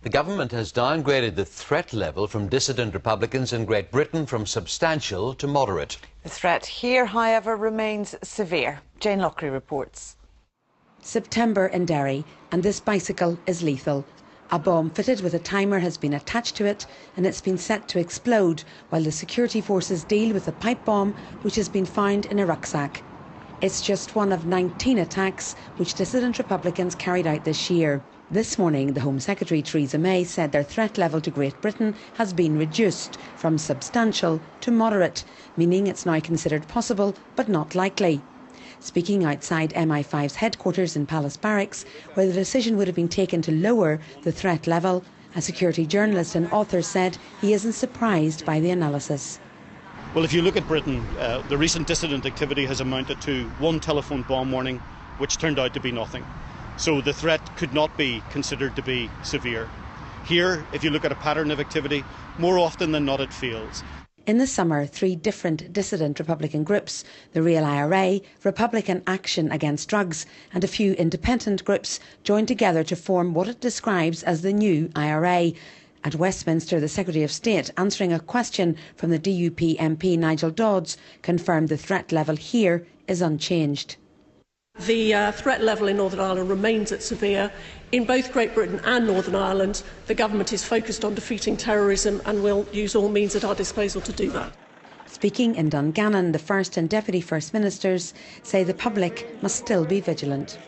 The government has downgraded the threat level from dissident Republicans in Great Britain from substantial to moderate. The threat here, however, remains severe. Jane Lockery reports. September in Derry, and this bicycle is lethal. A bomb fitted with a timer has been attached to it, and it's been set to explode while the security forces deal with a pipe bomb which has been found in a rucksack. It's just one of 19 attacks which dissident Republicans carried out this year. This morning, the Home Secretary Theresa May said their threat level to Great Britain has been reduced from substantial to moderate, meaning it's now considered possible but not likely. Speaking outside MI5's headquarters in Palace Barracks, where the decision would have been taken to lower the threat level, a security journalist and author said he isn't surprised by the analysis. Well, if you look at Britain, the recent dissident activity has amounted to one telephone bomb warning, which turned out to be nothing. So the threat could not be considered to be severe. Here, if you look at a pattern of activity, more often than not it fails. In the summer, 3 different dissident Republican groups, the Real IRA, Republican Action Against Drugs and a few independent groups joined together to form what it describes as the new IRA. At Westminster, the Secretary of State, answering a question from the DUP MP Nigel Dodds, confirmed the threat level here is unchanged. The threat level in Northern Ireland remains at severe. In both Great Britain and Northern Ireland, the government is focused on defeating terrorism and will use all means at our disposal to do that. Speaking in Dungannon, the First and Deputy First Ministers say the public must still be vigilant.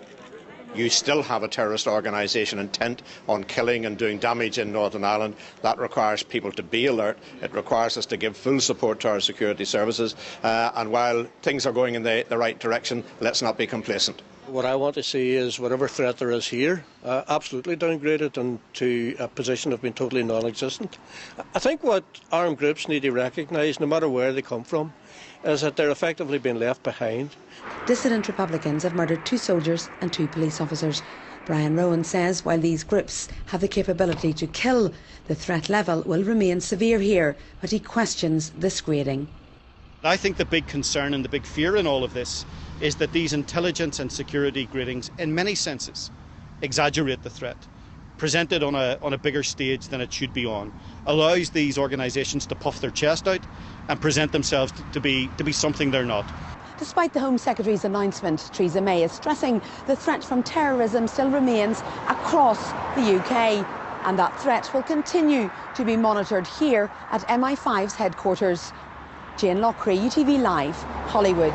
You still have a terrorist organisation intent on killing and doing damage in Northern Ireland. That requires people to be alert. It requires us to give full support to our security services. And while things are going in the right direction, let's not be complacent. What I want to see is whatever threat there is here, absolutely downgraded and to a position of being totally non-existent. I think what armed groups need to recognise, no matter where they come from, is that they're effectively being left behind. Dissident Republicans have murdered 2 soldiers and 2 police officers. Brian Rowan says while these groups have the capability to kill, the threat level will remain severe here, but he questions this grading. I think the big concern and the big fear in all of this is that these intelligence and security gradings, in many senses, exaggerate the threat, present it on a bigger stage than it should be on, allows these organisations to puff their chest out and present themselves to be something they're not. Despite the Home Secretary's announcement, Theresa May is stressing the threat from terrorism still remains across the UK, and that threat will continue to be monitored here at MI5's headquarters. Jane Lockery, UTV Live, Hollywood.